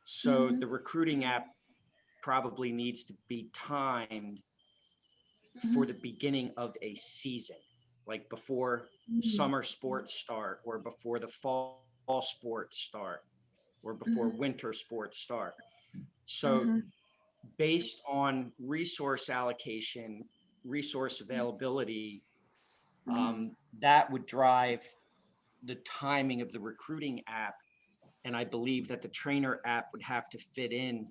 So the recruiting app probably needs to be timed for the beginning of a season, like before summer sports start, or before the fall sports start, or before winter sports start. So based on resource allocation, resource availability, that would drive the timing of the recruiting app. And I believe that the trainer app would have to fit in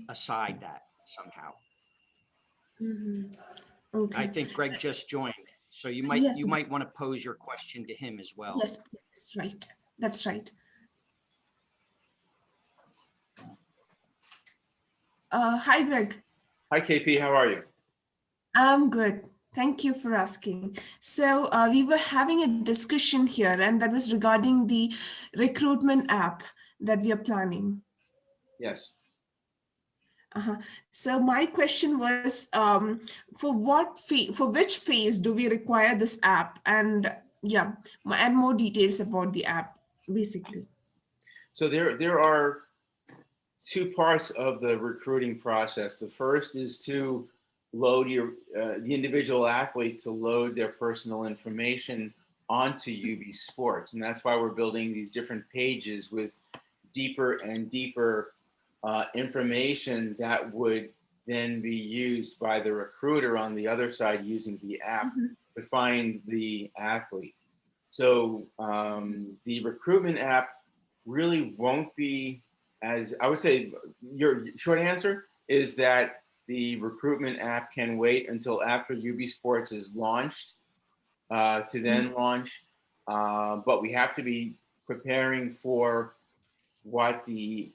aside that somehow. I Okay. think Greg just joined, so you Yes. might want to pose your question to him as well. Yes. Yes. Right. That's right. Hi, Greg. Hi, KP. How are you? I'm good. Thank you for asking. So, we were having a discussion here, and that was regarding the recruitment app that we are planning. Yes. So, my question was, for which phase do we require this app? And yeah, and more details about the app, basically. So there are two parts of the recruiting process. The first is to load the individual athlete to load their personal information onto UB Sports, and that's why we're building these different pages with deeper and deeper information that would then be used by the recruiter on the other side using the app to find the athlete. So the recruitment app really won't be, as I would say, your short answer is that the recruitment app can wait until after UB Sports is launched to then launch. But we have to be preparing for what the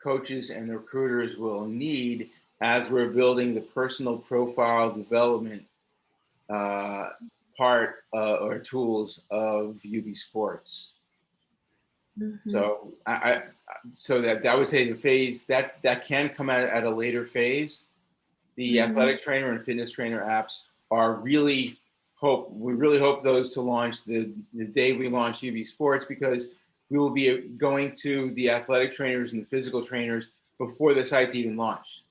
coaches and the recruiters will need as we're building the personal profile development part or tools of UB Sports. So so that I would say the phase that can come out at a later phase. The athletic trainer and fitness trainer apps are we really hope those to launch the day we launch UB Sports, because we will be going to the athletic trainers and the physical trainers before the site's even launched.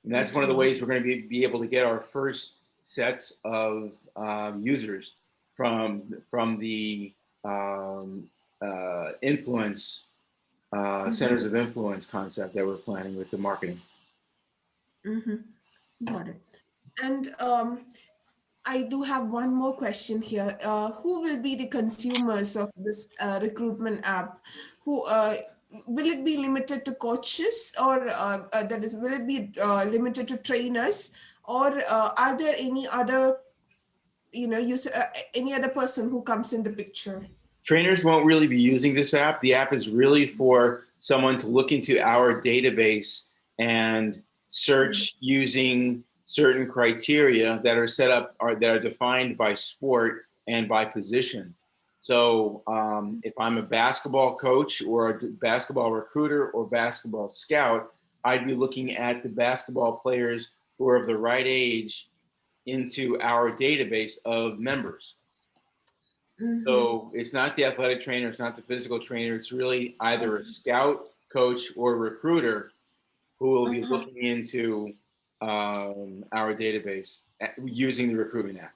And that's one of the ways we're going to be able to get our first sets of users from the influence centers of influence concept that we're planning with the marketing. Got it. And I do have one more question here. Who will be the consumers of this recruitment app? Who will it be limited to coaches, or that is, will it be limited to trainers, or are there any other, any other person who comes in the picture? Trainers won't really be using this app. The app is really for someone to look into our database and search using certain criteria that are set up that are defined by sport and by position. So if I'm a basketball coach or a basketball recruiter or basketball scout, I'd be looking at the basketball players who are of the right age into our database of members. So it's not the athletic trainer, it's not the physical trainer, it's really either a scout, coach, or recruiter who will be looking into our database using the recruitment app.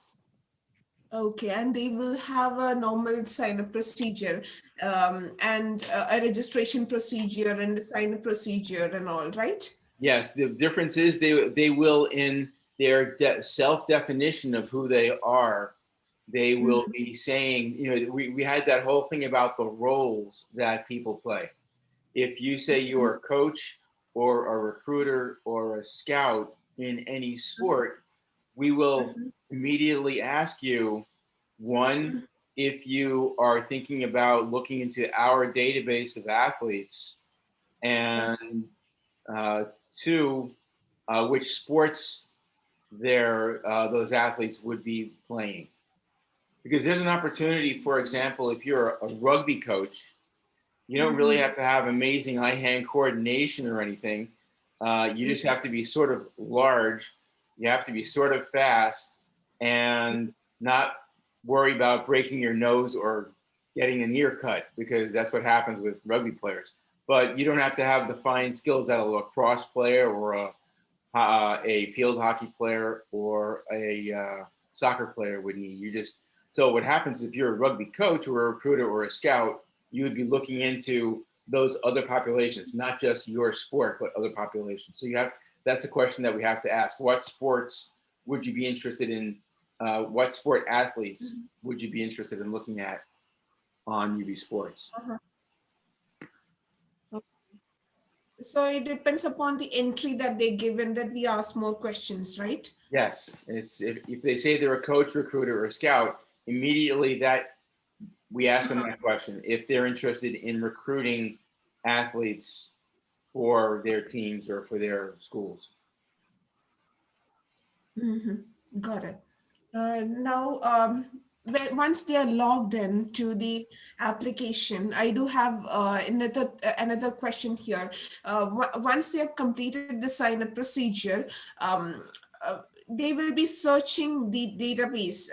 Okay, and they will have a normal sign-up procedure and a registration procedure and a sign-up procedure and all, right? Yes, the difference is they will, in their self-definition of who they are, they will be saying, we had that whole thing about the roles that people play. If you say you're a coach or a recruiter or a scout in any sport, we will immediately ask you, one, if you are thinking about looking into our database of athletes, and two, which sports those athletes would be playing. Because there's an opportunity, for example, if you're a rugby coach, you don't really have to have amazing eye-hand coordination or anything. You just have to be sort of large. You have to be sort of fast and not worry about breaking your nose or getting an ear cut, because that's what happens with rugby players. But you don't have to have the fine skills that a lacrosse player or a field hockey player or a soccer player would need. So what happens if you're a rugby coach or a recruiter or a scout, you would be looking into those other populations, not just your sport, but other populations. So that's a question that we have to ask. What sports would you be interested in? What sport athletes would you be interested in looking at on UB Sports? So it depends upon the entry that they give and that we ask more questions, right? Yes, it's if they say they're a coach, recruiter, or scout, immediately that we ask them that question if they're interested in recruiting athletes for their teams or for their schools. Got it. Now, once they are logged in to the application, I do have another question here. Once they have completed the sign-up procedure, they will be searching the database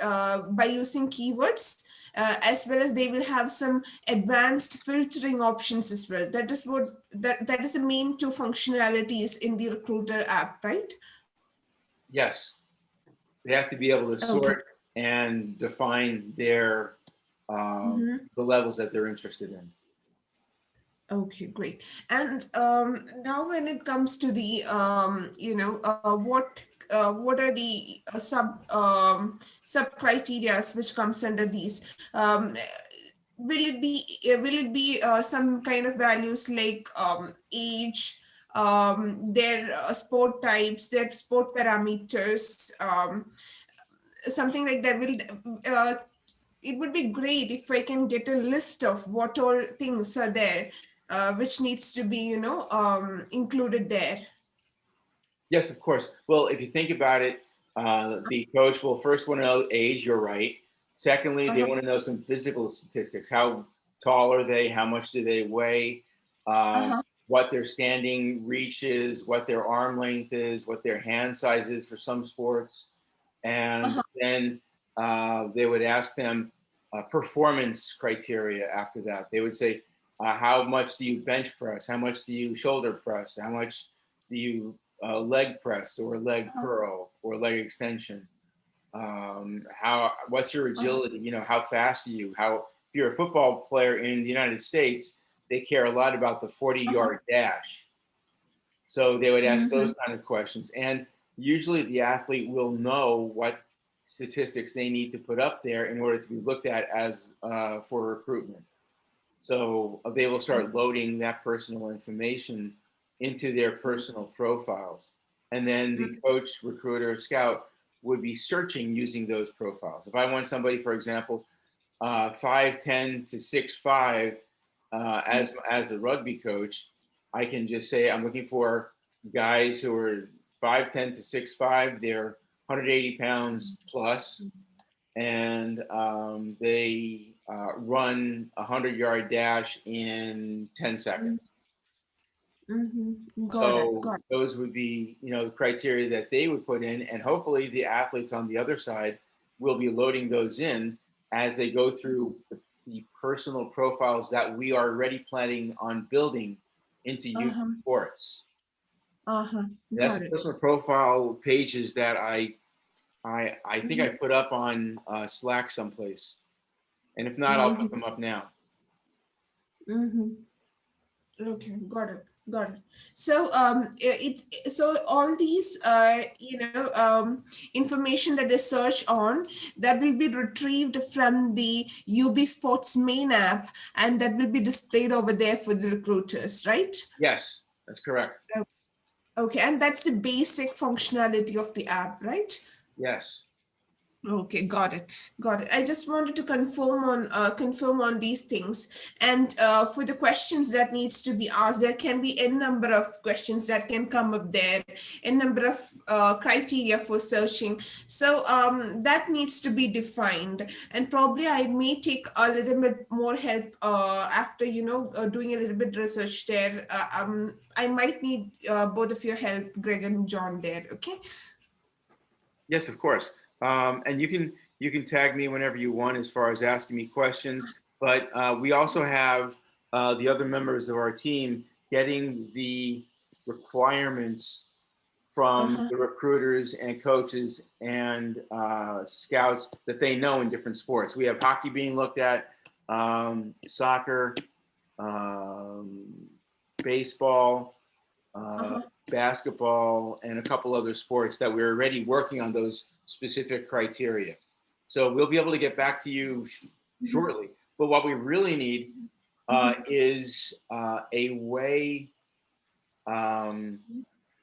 by using keywords, as well as they will have some advanced filtering options as well. That is the main two functionalities in the Recruiter app, right? Yes, they have to be able to sort and define their the levels that they're interested in. Okay, great. And now, when it comes to the what are the sub criteria which comes under these? Will it be some kind of values like age, their sport types, their sport parameters, something like that? It would be great if I can get a list of what all things are there, which needs to be, included there. Yes, of course. Well, if you think about it, the coach will first want to know age, you're right. Secondly, they want to know some physical statistics. How tall are they? How much do they weigh? What their standing reach is, what their arm length is, what their hand size is for some sports. And then they would ask them performance criteria after that. They would say, how much do you bench press? How much do you shoulder press? How much do you leg press or leg curl or leg extension? What's your agility? You know, how fast are you? If you're a football player in the United States, they care a lot about the 40-yard dash. So they would ask those kind of questions. And usually the athlete will know what statistics they need to put up there in order to be looked at as for recruitment. So they will start loading that personal information into their personal profiles. And then the coach, recruiter, scout would be searching using those profiles. If I want somebody, for example, 5'10" to 6'5", as a rugby coach, I can just say I'm looking for guys who are 5'10" to 6'5". They're 180 pounds plus, and they run a 100-yard dash in 10 seconds. Got it. Those would be, the criteria that they would put in, and hopefully the athletes on the other side will be loading those in as they go through the personal profiles that we are already planning on building into youth sports. That's the personal profile pages that I think I put up on Slack someplace, and if not, I'll put them up now. Okay, got it. So all these information that they search on, that will be retrieved from the UB Sports main app, and that will be displayed over there for the recruiters, right? Yes, that's correct. Okay, and that's the basic functionality of the app, right? Yes. Okay, got it. I just wanted to confirm on these things. And for the questions that needs to be asked, there can be a number of questions that can come up there, a number of criteria for searching. So that needs to be defined. And probably I may take a little bit more help after doing a little bit research there. I might need both of your help, Greg and John, there. Okay. Yes, of course. And you can tag me whenever you want as far as asking me questions. But we also have the other members of our team getting the requirements from Uh-huh. the recruiters and coaches and scouts that they know in different sports. We have hockey being looked at, soccer, um, baseball, Uh-huh. basketball, and a couple other sports that we're already working on those specific criteria. So we'll be able to get back to you shortly. But what we really need is a way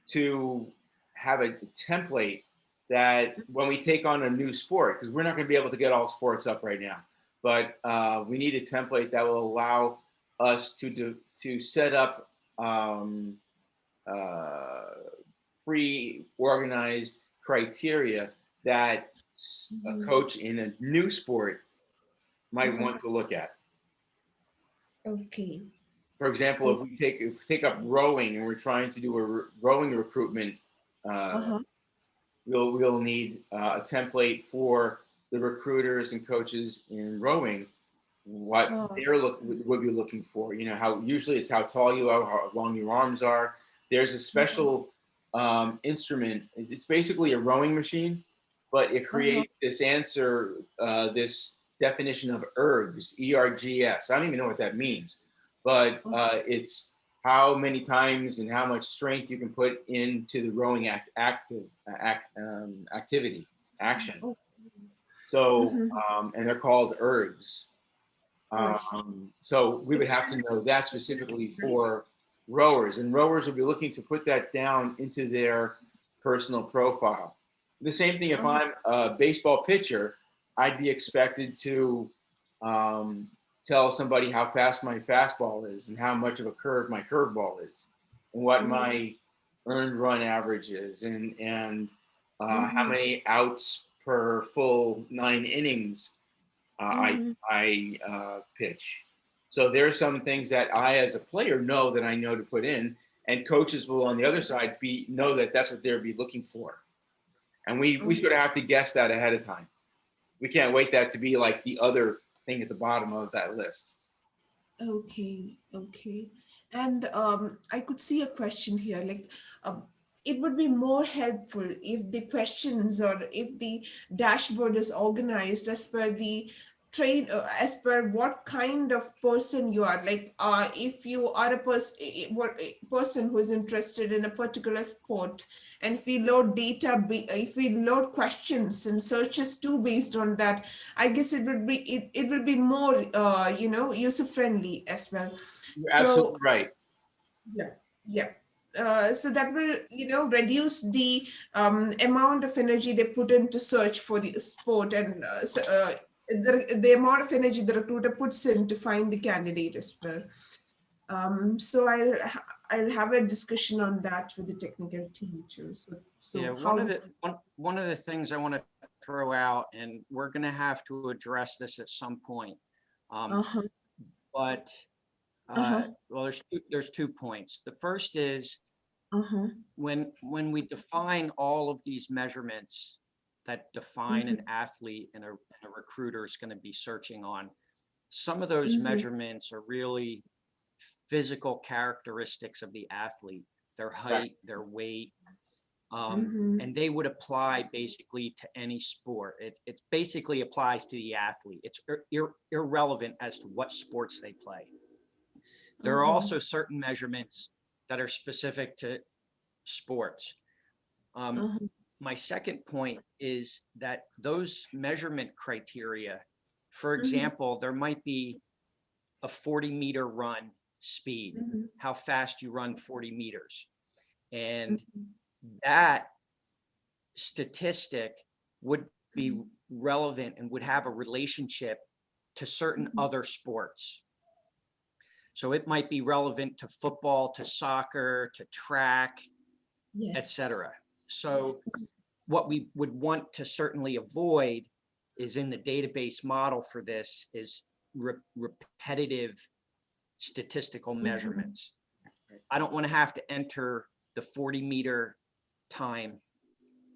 to have a template that when we take on a new sport, because we're not going to be able to get all sports up right now, but we need a template that will allow us to set up pre-organized criteria that a coach in a new sport might want to look at. Okay. For example, if we take up rowing and we're trying to do a rowing recruitment, Uh-huh. we'll need a template for the recruiters and coaches in rowing, what would be looking for. You know, how usually it's how tall you are, how long your arms are. There's a special instrument. It's basically a rowing machine, but it creates this answer, this definition of ergs, ERGS. I don't even know what that means, but it's how many times and how much strength you can put into the rowing activity, action. So, and they're called ergs. So we would have to know that specifically for rowers, and rowers will be looking to put that down into their personal profile. The same thing if I'm a baseball pitcher, I'd be expected to tell somebody how fast my fastball is and how much of a curve my curveball is and what my earned run average is and how many outs per full 9 innings I pitch. So there are some things that I, as a player, know that I know to put in, and coaches will, on the other side, know that that's what they'll be looking for, and we sort of have to guess that ahead of time. We can't wait that to be like the other thing at the bottom of that list. Okay, okay. And I could see a question here, like it would be more helpful if the questions or if the dashboard is organized as per the as per what kind of person you are. Like if you are a person who is interested in a particular sport, and if we load if we load questions and searches too based on that, I guess it will be more user friendly as well. You're So absolutely right. yeah, yeah. So that will reduce the amount of energy they put into search for the sport, and the amount of energy the recruiter puts in to find the candidate as well. So I'll have a discussion on that with the technical team too. Yeah, So how? one of the things I want to throw out, and we're going to have to address this at some point, Uh-huh. but Uh-huh. well, there's 2 points. The first is Uh-huh. when we define all of these measurements that define an athlete and a recruiter is going to be searching on, some of those measurements are really physical characteristics of the athlete, their height, their weight, and they would apply basically to any sport. It basically applies to the athlete. It's irrelevant as to what sports they play. There are also certain measurements that are specific to sports. My second point is that those measurement criteria, for example, there might be a 40-meter run speed, how fast you run 40 meters. And that statistic would be relevant and would have a relationship to certain other sports. So it might be relevant to football, to soccer, to track, etc. So what we would want to certainly avoid is in the database model for this is repetitive statistical measurements. I don't want to have to enter the 40-meter time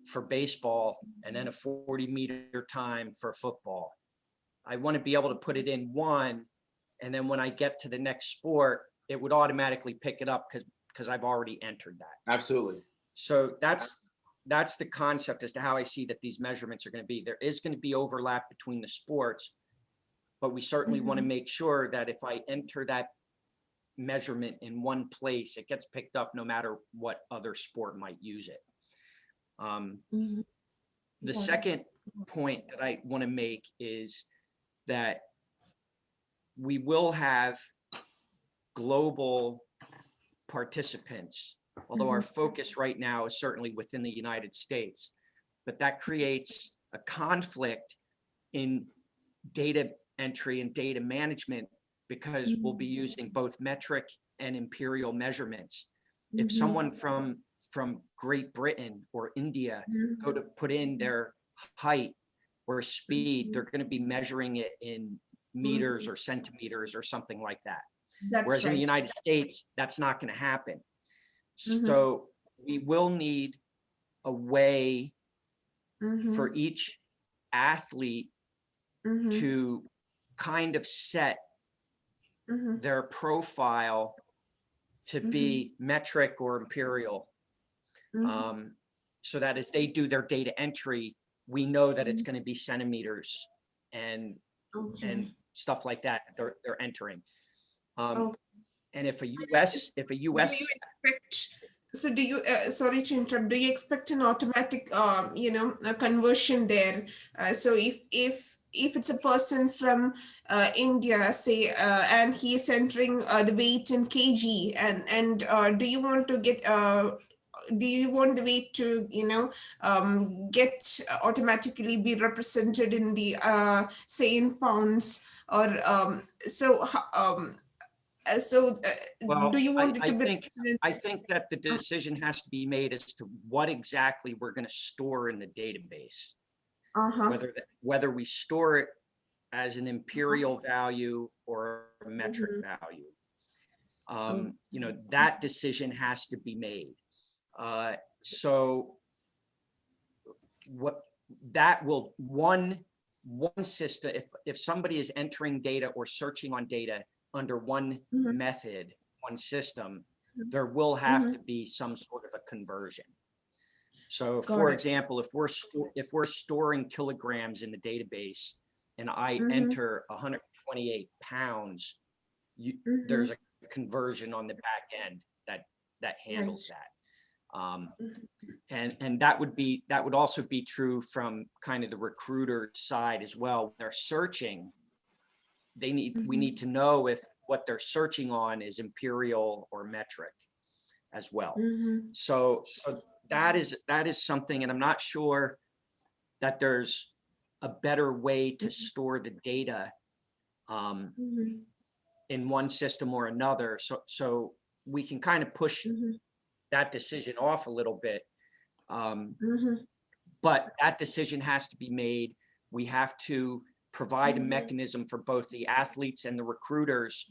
for baseball and then a 40-meter time for football. I want to be able to put it in one And then when I get to the next sport, it would automatically pick it up because I've already entered that. Absolutely. So that's the concept as to how I see that these measurements are going to be. There is going to be overlap between the sports, but we certainly want to make sure that if I enter that measurement in one place, it gets picked up no matter what other sport might use it. The second point that I want to make is that we will have global participants, although our focus right now is certainly within the United States, but that creates a conflict in data entry and data management because we'll be using both metric and imperial measurements. If someone from Great Britain or India go to put in their height or speed, they're going to be measuring it in meters or centimeters or something like that. Whereas in the United States, that's not going to happen. So we will need a way for each athlete to kind of set their profile to be metric or imperial, so that as they do their data entry, we know that it's going to be centimeters and stuff like that they're entering. And if a US, do you expect, so do you, sorry to interrupt, do you expect an automatic, a conversion there? So if it's a person from India, say, and he is entering the weight in kg, and do you want to get, do you want the weight to, get automatically be represented in the, say, in pounds, or well, do you want it I to be think represented? I think that the decision has to be made as to what exactly we're going to store in the database. Whether we store it as an imperial value or a metric value. That decision has to be made. So what that will one system, if somebody is entering data or searching on data under one method, one system, there will have to be some sort of a conversion. So for example, if we're storing kilograms in the database and I enter 128 pounds, there's a conversion on the back end that handles that. And that would also be true from kind of the recruiter side as well. When they're searching, we need to know if what they're searching on is imperial or metric as well. So that is something, and I'm not sure that there's a better way to store the data in one system or another. So we can kind of push that decision off a little bit. But that decision has to be made. We have to provide a mechanism for both the athletes and the recruiters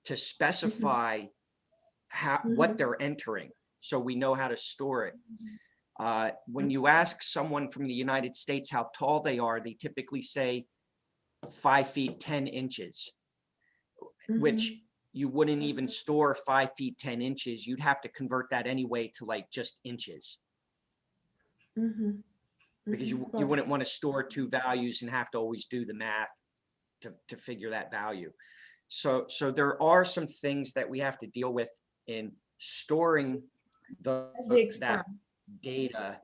to specify what they're entering, so we know how to store it. When you ask someone from the United States how tall they are, they typically say 5 feet 10 inches, which you wouldn't even store 5 feet 10 inches. You'd have to convert that anyway to like just inches. Because you wouldn't want to store two values and have to always do the math to figure that value. So there are some things that we have to deal with in storing that data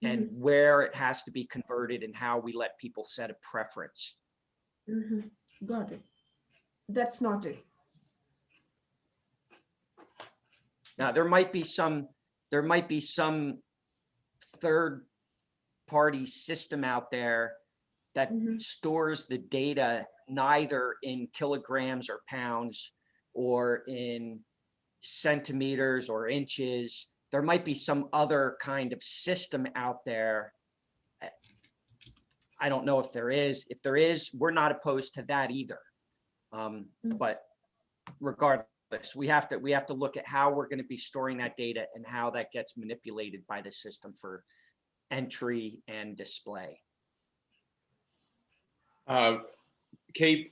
and where it has to be converted and how we let people set a preference. Got it. That's not it. Now there might be some third party system out there that stores the data neither in kilograms or pounds or in centimeters or inches. There might be some other kind of system out there. I don't know if there is. If there is, we're not opposed to that either. But regardless, we have to look at how we're going to be storing that data and how that gets manipulated by the system for entry and display. Kate,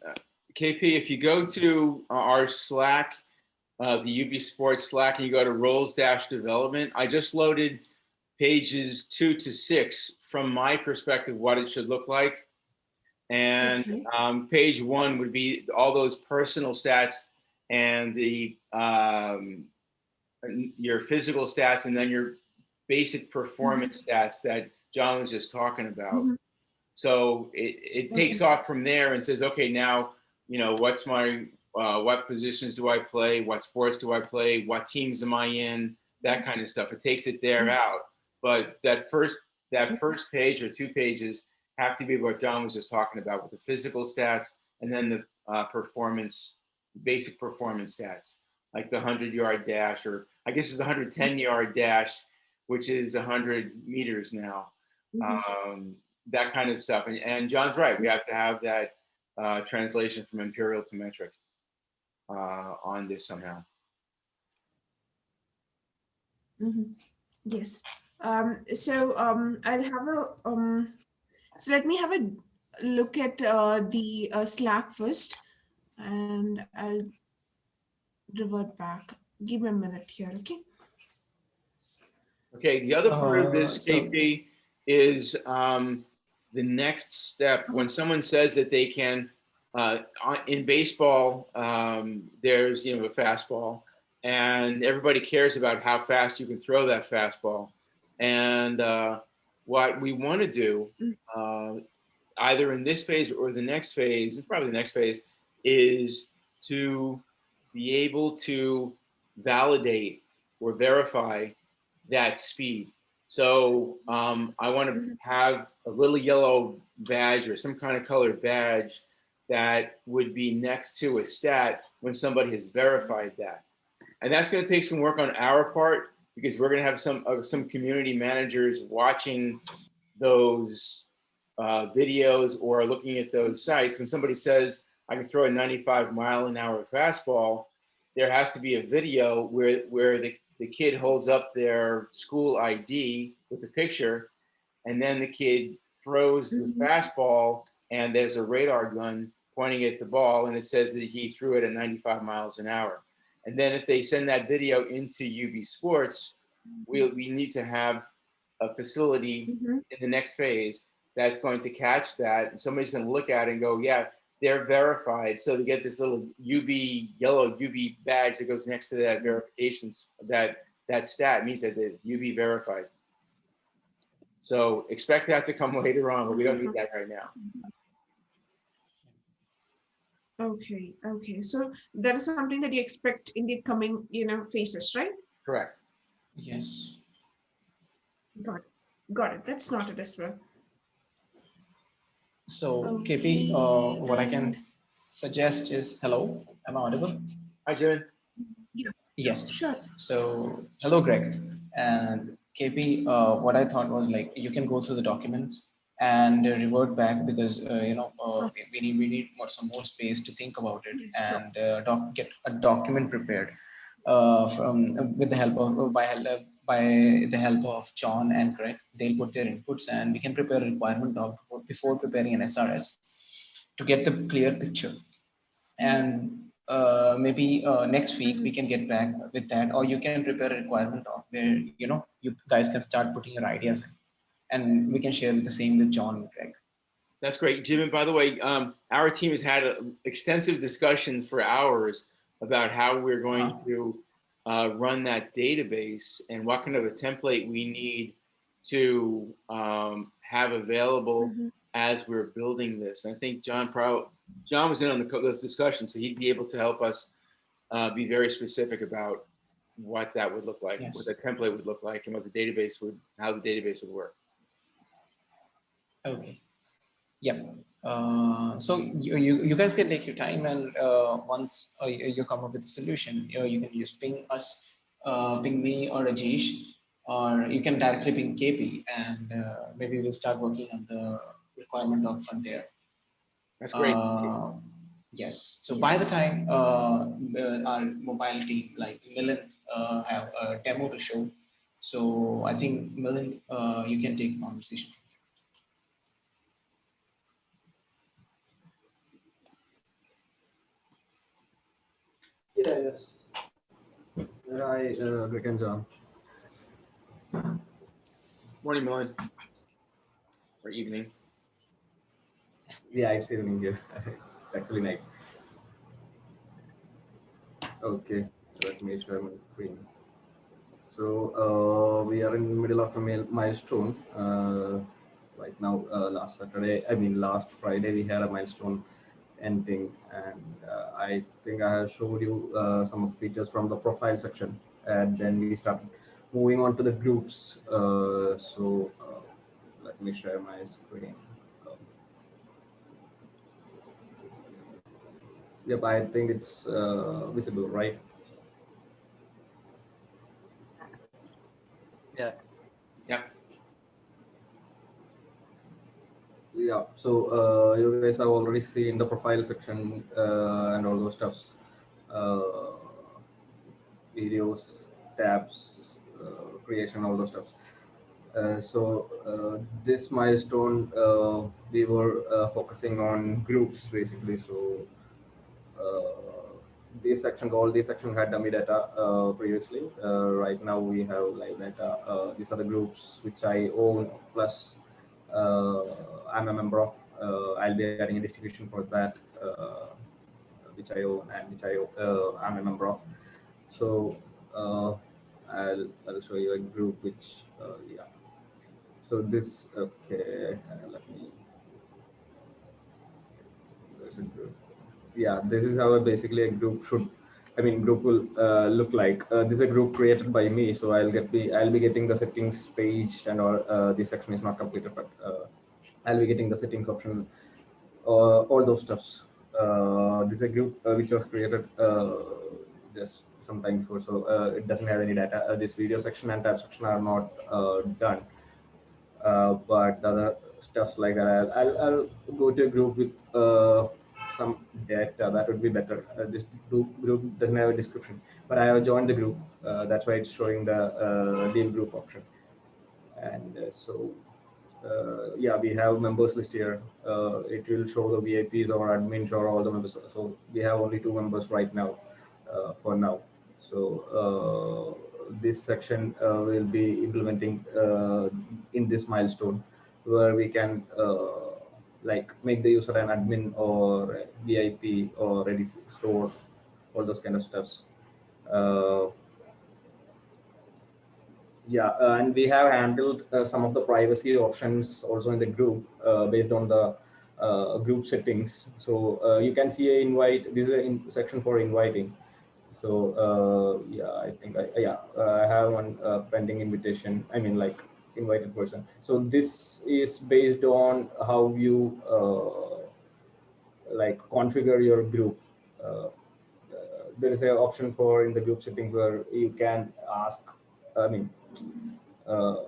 KP, if you go to our Slack, the UB Sports Slack, and you go to roles-development, I just loaded pages 2 to 6 from my perspective, what it should look like. And Okay. page 1 would be all those personal stats and the your physical stats, and then your basic performance stats that John was just talking about. Mhm. So it takes Okay. off from there and says, okay, now, you know, what's my, what positions do I play? What sports do I play? What teams am I in? That kind of stuff. It takes it there out. But that first page or 2 pages have to be what John was just talking about, with the physical stats and then the basic performance stats, like the 100-yard dash, or I guess it's a 110-yard dash, which is 100 meters now. That kind of stuff. And John's right. We have to have that translation from imperial to metric on this somehow. Yes. So I'll have a so let me have a look at the Slack first, and I'll revert back. Give me a minute here, okay? Okay, the other part of this, So KP, is the next step. When someone says that they can, in baseball, there's, you know, a fastball, and everybody cares about how fast you can throw that fastball. And what we want to do, either in this phase or the next phase, probably the next phase, is to be able to validate or verify that speed. So I want to have a little yellow badge or some kind of colored badge that would be next to a stat when somebody has verified that. And that's going to take some work on our part, because we're going to have some community managers watching those videos or looking at those sites. When somebody says, I can throw a 95-mile-an-hour fastball, there has to be a video where the kid holds up their school ID with the picture, and then the kid throws the fastball, and there's a radar gun pointing at the ball, and it says that he threw it at 95 miles an hour. And then if they send that video into UB Sports, we need to have a facility in the next phase that's going to catch that, and somebody's going to look at it and go, yeah, they're verified. So they get this little yellow UB badge that goes next to that verification, that stat means that the UB verified. So expect that to come later on, but we don't need that right now. Okay. So that is something that you expect in the coming, phases, right? Correct. yes. Got it. That's not it as well. So Okay, KP, what I can and- suggest is, hello, am I audible? Hi, Jim. Yes. Sure. So hello, Greg. And KP, what I thought was, like, you can go through the documents and revert back, because we need some more space to think about it. Yes, sure. And get a document prepared from with the help of by the help of John and Greg. They'll put their inputs, and we can prepare a requirement doc before preparing an SRS to get the clear picture. And maybe next week we can get back with that, or you can prepare a requirement doc where you guys can start putting your ideas in, and we can share the same with John and Greg. That's great, Jim. And by the way, our team has had extensive discussions for hours about how we're going to run that database and what kind of a template we need to have available as we're building this. And I think John was in on those discussions, so he'd be able to help us be very specific about what that would look like, Yes. what the template would look like, and what the database how the database would work. Okay. Yep. So you guys can take your time, and once you come up with a solution, you can just ping us, ping me or Rajesh, or you can directly ping KP, and maybe we'll start working on the requirement doc from there. That's great. Yes. So by the time our mobile team, like Milind, have a demo to show, so I think Milind, you can take the conversation. Yes. Hi, Rick and John. Morning, Milan. Or evening. Yeah, it's evening here. It's actually night. Okay, let me share my screen. So we are in the middle of a milestone. Right now, last Friday we had a milestone ending, and I think I have showed you some of the features from the profile section, and then we started moving on to the groups. Let me share my screen. Yep, I think it's visible, right? Yeah. Yep. Yeah, so you guys have already seen the profile section and all those stuffs, uh, videos, tabs, creation, all those stuffs. This milestone, we were focusing on groups basically. So all these sections had dummy data previously. Right now we have live data. These are the groups which I own, plus uh, I'm a member of. I'll be adding a distribution for that, which I own and which I'm a member of. So I'll show you a group which yeah. So this okay. Let me. There's a group. Yeah, this is how basically a group should, group will look like. This is a group created by me, so I'll be getting the settings page, and or this section is not completed, but I'll be getting the settings option, all those stuffs. This is a group which was created just some time before, so it doesn't have any data. This video section and tab section are not done, but the other stuffs like that, I'll go to a group with some data. That would be better. This group doesn't have a description, but I have joined the group. That's why it's showing the leave group option. And yeah, we have members list here. It will show the VIPs or admins or all the members. So we have only 2 members right now, for now. So this section will be implementing in this milestone, where we can like make the user an admin or a VIP or ready to store, all those kind of stuffs. Uh, yeah, and we have handled some of the privacy options also in the group based on the group settings. So you can see a invite. This is a section for inviting. So yeah, I have one pending invitation. Like invited person. So this is based on how you like configure your group. Uh, there is an option for in the group settings where you can ask. I mean, uh,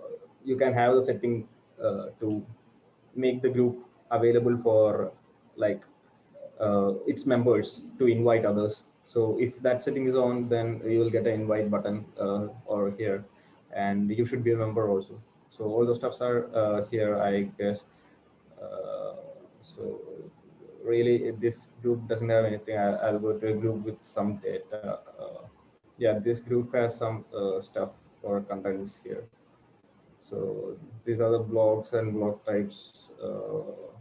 you can have the setting to make the group available for like its members to invite others. So if that setting is on, then you will get an invite button or here, and you should be a member also. So all those stuffs are here, I guess. Uh, so really, if this group doesn't have anything, I'll go to a group with some data. Yeah, this group has some stuff for contents here. So these are the blogs and blog types. All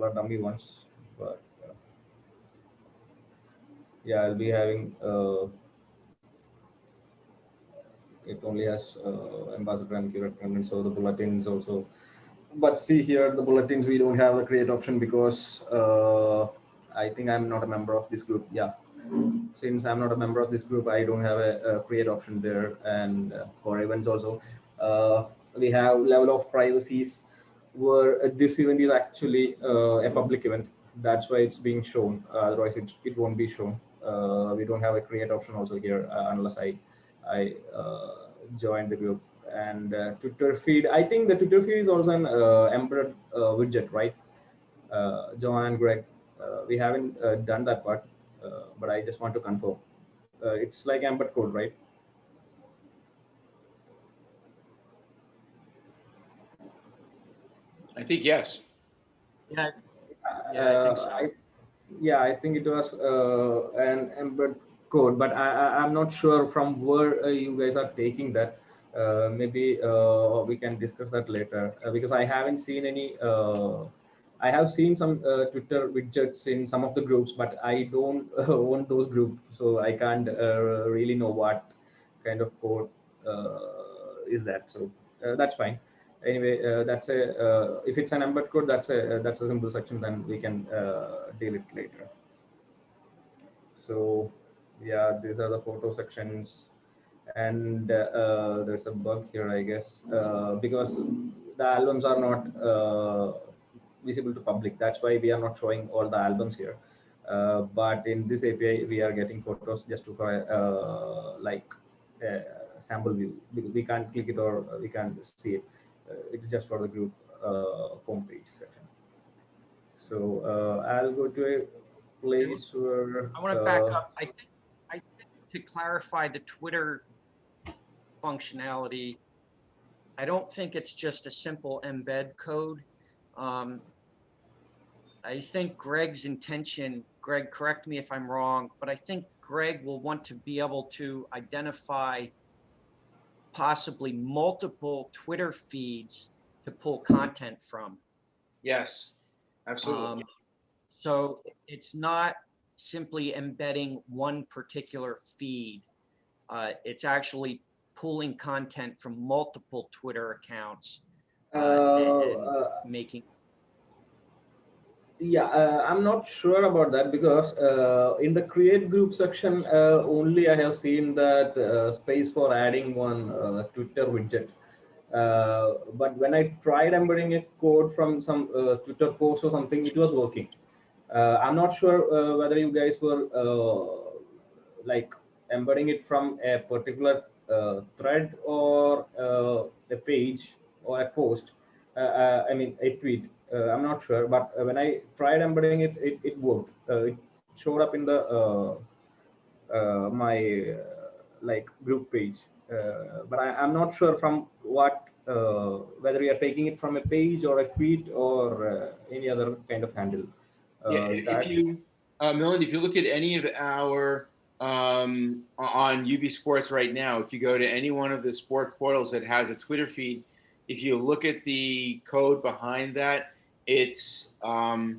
are dummy ones, but yeah, I'll be having it only has ambassador and curate content, so the bulletins also. But see here, the bulletins, we don't have a create option because I think I'm not a member of this group. Yeah, since I'm not a member of this group, I don't have a create option there. And for events also, we have level of privacies where this event is actually a public event. That's why it's being shown. Otherwise, it won't be shown. We don't have a create option also here unless I join the group. And Twitter feed. I think the Twitter feed is also an embedded widget, right? John and Greg, we haven't done that part, but I just want to confirm. It's like embed code, right? I think yes. Yeah. Yeah, I think so. Yeah, I think it was an embed code, but I'm not sure from where you guys are taking that. Maybe we can discuss that later because I haven't seen any. I have seen some Twitter widgets in some of the groups, but I don't own those groups, so I can't really know what kind of code is that. So that's fine. Anyway, that's a if it's an embed code, that's a simple section. Then we can deal it later. So yeah, these are the photo sections, and there's a bug here, I guess, because the albums are not visible to public. That's why we are not showing all the albums here. But in this API, we are getting photos just to like sample view. We can't click it or we can't see it. It's just for the group homepage section. So I'll go to a place where I want to back up. I think to clarify the Twitter functionality, I don't think it's just a simple embed code. I think Greg's intention, Greg, correct me if I'm wrong, but I think Greg will want to be able to identify possibly multiple Twitter feeds to pull content from. Yes, absolutely. So it's not simply embedding one particular feed. It's actually pulling content from multiple Twitter accounts and making. Yeah, I'm not sure about that because in the create group section, only I have seen that space for adding one Twitter widget. But when I tried embedding a code from some Twitter post or something, it was working. I'm not sure whether you guys were like embedding it from a particular thread or a page or a post. I mean, a tweet. I'm not sure, but when I tried embedding it, it worked. It showed up in the my like group page, but I'm not sure from what whether you are taking it from a page or a tweet or any other kind of handle. Yeah, if you, Milind, if you look at any of our on UB Sports right now, if you go to any one of the sport portals that has a Twitter feed, if you look at the code behind that, it's a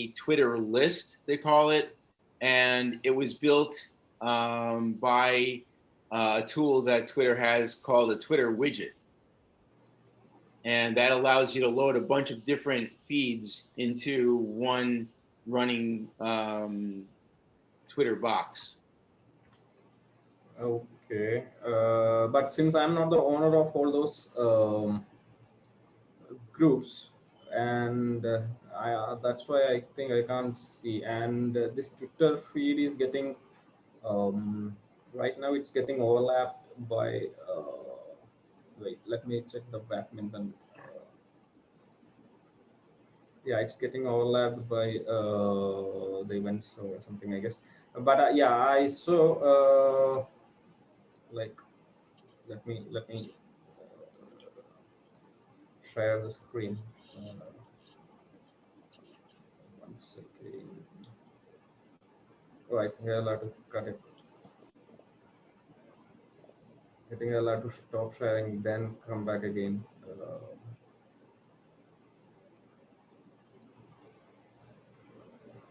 Twitter list, they call it, and it was built by a tool that Twitter has called a Twitter widget. And that allows you to load a bunch of different feeds into one running Twitter box. Okay, but since I'm not the owner of all those groups, and that's why I think I can't see. And this Twitter feed is getting right now it's getting overlapped by. Wait, let me check the badminton. Yeah, it's getting overlapped by the events or something, I guess. But yeah, I saw like let me share the screen. One second. Oh, I think I'll have to cut it. I think I'll have to stop sharing, then come back again.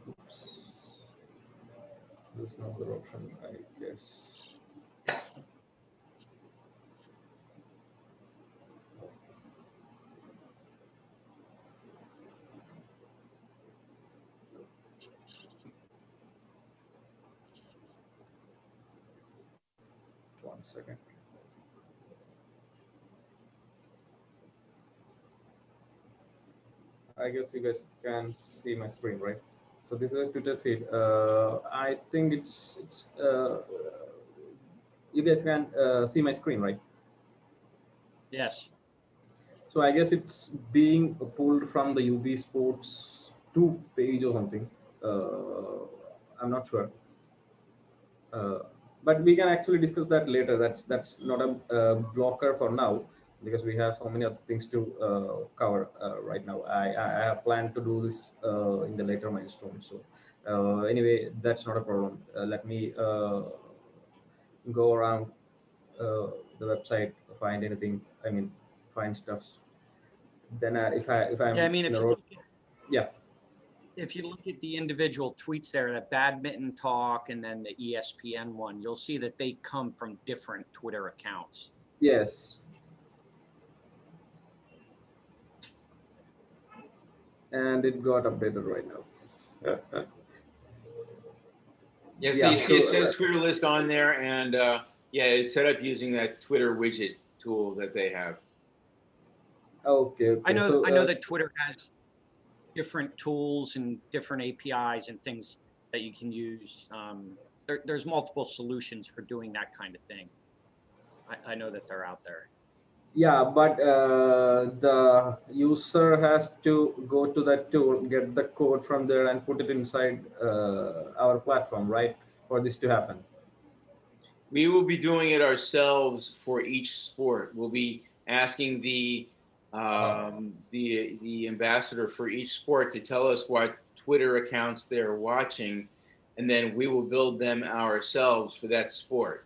Oops. There's no other option, I guess. One second. I guess you guys can see my screen, right? So this is a Twitter feed. I think it's you guys can see my screen, right? Yes. So I guess it's being pulled from the UB Sports 2 page or something. I'm not sure. But we can actually discuss that later. That's not a blocker for now. because we have so many other things to cover right now. I have planned to do this in the later milestone. So anyway, that's not a problem. Let me go around the website, find anything. I mean, find stuffs. Then if I'm Yeah, I mean, in a road, yeah. if you look at the individual tweets there, that badminton talk and then the ESPN one, you'll see that they come from different Twitter accounts. Yes. And it got updated right now. Yeah, so Yeah, you see it so says Twitter list on there, and yeah, it's set up using that Twitter widget tool that they have. okay. I know So that Twitter has different tools and different APIs and things that you can use. There's multiple solutions for doing that kind of thing. I know that they're out there. yeah, but the user has to go to that tool, get the code from there, and put it inside our platform, right? For this to happen. We will be doing it ourselves for each sport. We'll be asking the ambassador for each sport to tell us what Twitter accounts they're watching, and then we will build them ourselves for that sport.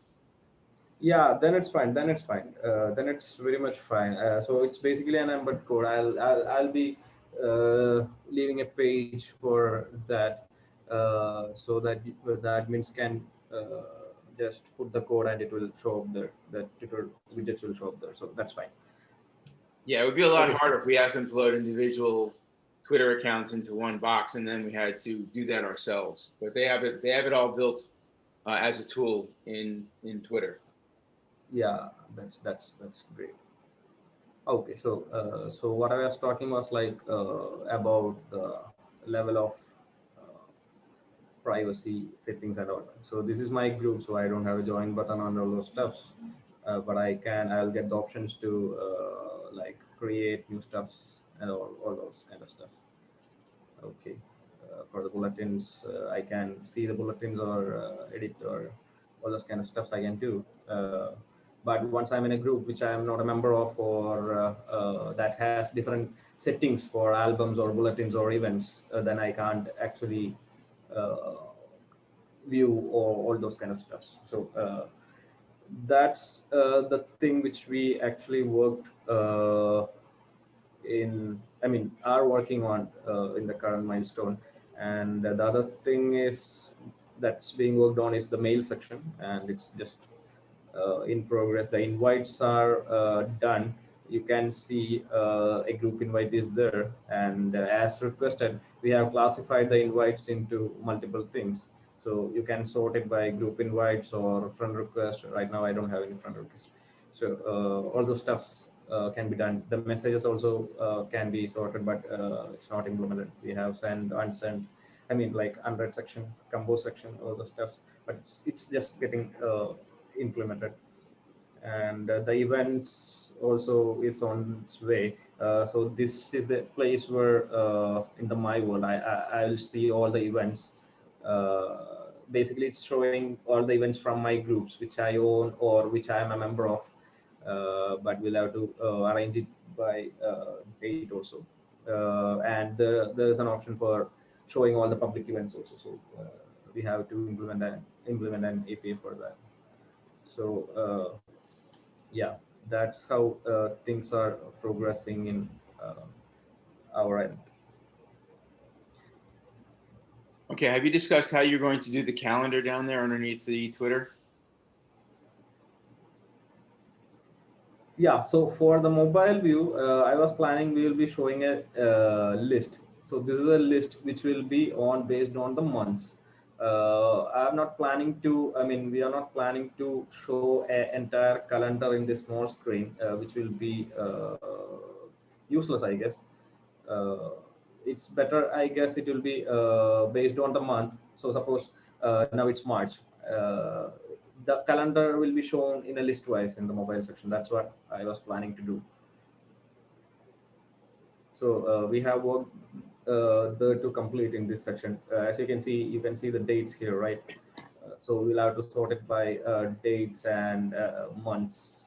Yeah, then it's fine. Then it's fine. Then it's very much fine. So it's basically an embed code. I'll be leaving a page for that, so that the admins can just put the code and it will show up there. The Twitter widgets will show up there. So that's fine. Yeah, it would be a lot Okay. harder if we asked them to load individual Twitter accounts into one box, and then we had to do that ourselves. But they have it. They have it all built as a tool in Twitter. Yeah, that's great. Okay, so so what I was talking was like about the level of uh, privacy settings and all. So this is my group, so I don't have a join button on all those stuffs, but I'll get the options to like create new stuffs and all those kind of stuff. Okay, for the bulletins, I can see the bulletins or edit or all those kind of stuffs I can do. But once I'm in a group which I am not a member of, or that has different settings for albums or bulletins or events, then I can't actually uh, view all those kind of stuff. So that's the thing which we actually worked in, I mean, are working on in the current milestone. And the other thing is that's being worked on is the mail section, and it's just in progress. The invites are done. You can see a group invite is there, and as requested, we have classified the invites into multiple things. So you can sort it by group invites or friend request. Right now, I don't have any friend requests. So all those stuffs can be done. The messages also can be sorted, but it's not implemented. We have send, unsend. I mean, like unread section, compose section, all those stuffs. But it's just getting implemented. And the events also is on its way. So this is the place where in the my world I'll see all the events. Basically it's showing all the events from my groups which I own or which I am a member of, but we'll have to arrange it by date also. And there's an option for showing all the public events also. So we have to implement an API for that. So yeah, that's how things are progressing in our end. Okay, have you discussed how you're going to do the calendar down there underneath the Twitter? Yeah, so for the mobile view, I was planning we will be showing a list. So this is a list which will be on based on the months. I'm not planning to, I mean, we are not planning to show an entire calendar in this small screen, which will be useless, I guess. Uh, it's better, I guess it will be based on the month. So suppose now it's March. The calendar will be shown in a list wise in the mobile section. That's what I was planning to do. So we have work there to complete in this section. As you can see the dates here, right? So we'll have to sort it by dates and months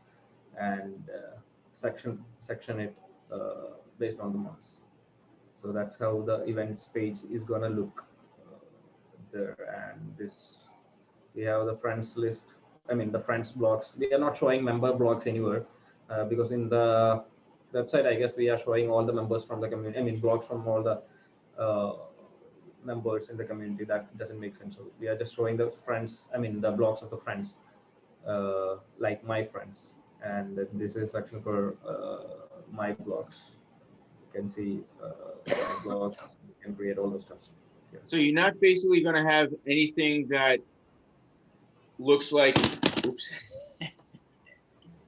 and section it based on the months. So that's how the events page is gonna look there. And this, we have the friends list. I mean, the friends blocks. We are not showing member blocks anywhere because in the website, I guess we are showing all the members from the community. I mean, blocks from all the members in the community. That doesn't make sense. So we are just showing the friends. I mean, the blocks of the friends, like my friends. And this is section for my blocks. You can see my blocks. You can create all those stuff. Yeah. So you're not basically going to have anything that looks like, oops,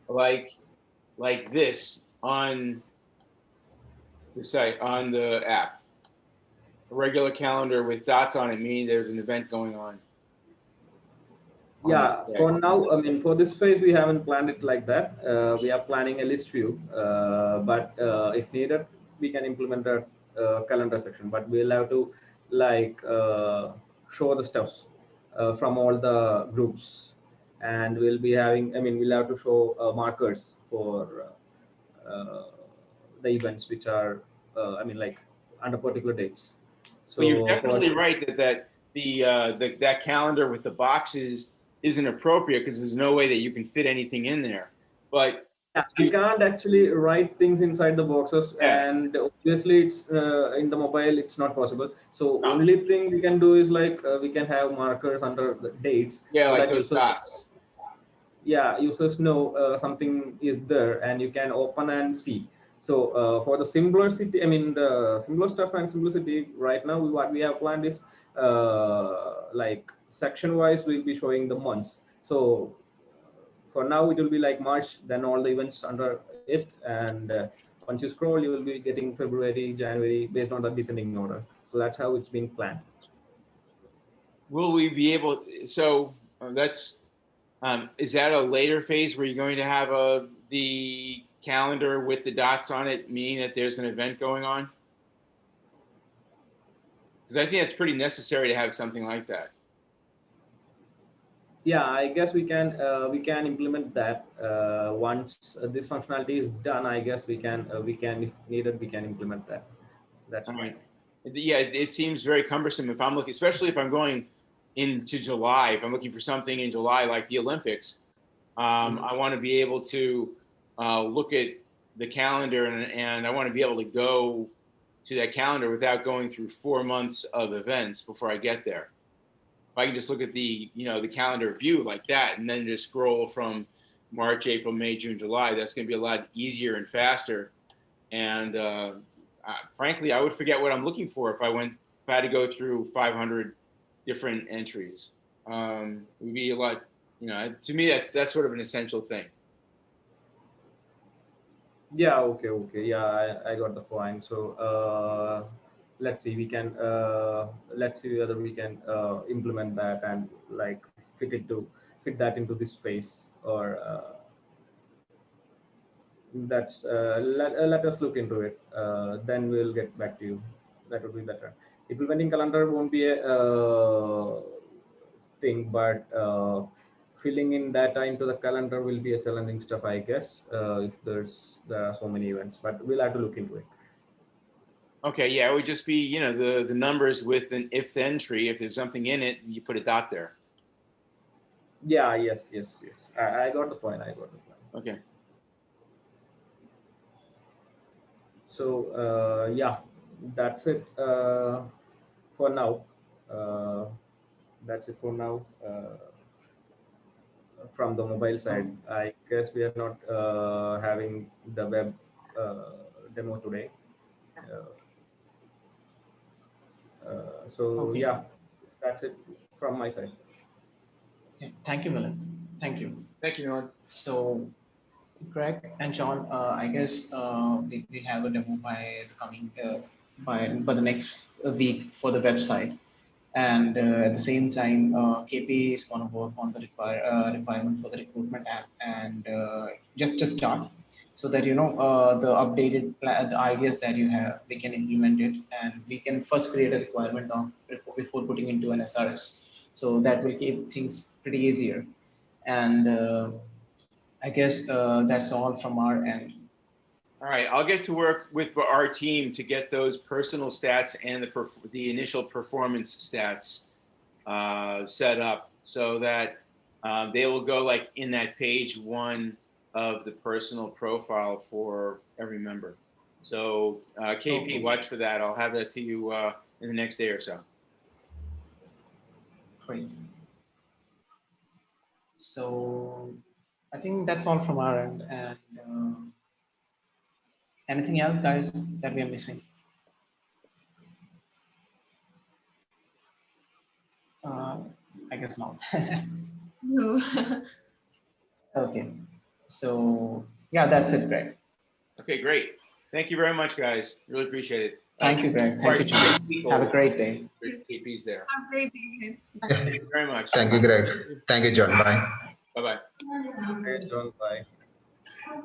like this on the site, on the app. A regular calendar with dots on it, meaning there's an event going on. Yeah, for now, I mean, for this phase, we haven't planned it like that. We are planning a list view, but if needed, we can implement a calendar section. But we'll have to like show the stuffs from all the groups, and we'll be having. I mean, we'll have to show markers for the events which are, I mean, like under particular dates. So well, you're definitely right that that calendar with the boxes isn't appropriate because there's no way that you can fit anything in there. But yeah, you can't actually write things inside the boxes, yeah. And obviously it's in the mobile it's not possible. So No. only thing we can do is like we can have markers under the dates. Yeah, so like that those dots. Yeah, users know something is there and you can open and see. So for the simplicity, I mean the simpler stuff and simplicity, right now what we have planned is like section wise we'll be showing the months. So for now it will be like March, then all the events under it, and once you scroll you will be getting February, January based on the descending order. So that's how it's been planned. Will we be able, so that's is that a later phase where you're going to have the calendar with the dots on it, meaning that there's an event going on? Because I think that's pretty necessary to have something like that. Yeah, I guess we can implement that once this functionality is done. I guess we can if needed we can implement that. That's All right. Yeah, it seems very cumbersome if I'm looking, especially if I'm going into July. If I'm looking for something in July, like the Olympics, I want to be able to look at the calendar and I want to be able to go to that calendar without going through 4 months of events before I get there. If I can just look at the calendar view like that and then just scroll from March, April, May, June, July, that's going to be a lot easier and faster. And frankly, I would forget what I'm looking for if I had to go through 500 different entries. It would be a lot, to me, that's sort of an essential thing. Yeah, okay. Yeah, I got the point. So let's see, we can let's see whether we can implement that and like fit that into this space, or that's let us look into it. Then we'll get back to you. That would be better. Implementing calendar won't be a thing, but filling in data into the calendar will be a challenging stuff, I guess, if there are so many events, but we'll have to look into it. Okay, yeah, it would just be, the numbers with an if then tree. If there's something in it, you put a dot there. Yeah, yes. I got the point. Okay. So yeah, that's it for now. That's it for now. From the mobile side, I guess we are not having the web demo today. So Okay. yeah, that's it from my side. Okay. Thank you, Milan. Thank you. Thank you, Nolan. So, Greg and John, I guess we have a demo by the coming by the next week for the website, and at the same time, KP is going to work on the requirement for the recruitment app, and just to start, so that the updated the ideas that you have, we can implement it, and we can first create a requirement before putting into an SRS, so that will keep things pretty easier, and I guess that's all from our end. All right, I'll get to work with our team to get those personal stats and the initial performance stats set up so that they will go like in that page 1 of the personal profile for every member. So KP, Okay. watch for that. I'll have that to you in the next day or so. Great. So I think that's all from our end. And anything else, guys, that we are missing? I guess not. No. Okay. So yeah, that's it, Greg. Okay, great. Thank you very much, guys. Really appreciate it. Thank you, Greg. Thank you, John. Have a great day. KP's there. Have a great day. Thank you very much. Thank you, Greg. Thank you, John. Bye. Bye-bye. Okay, John, bye.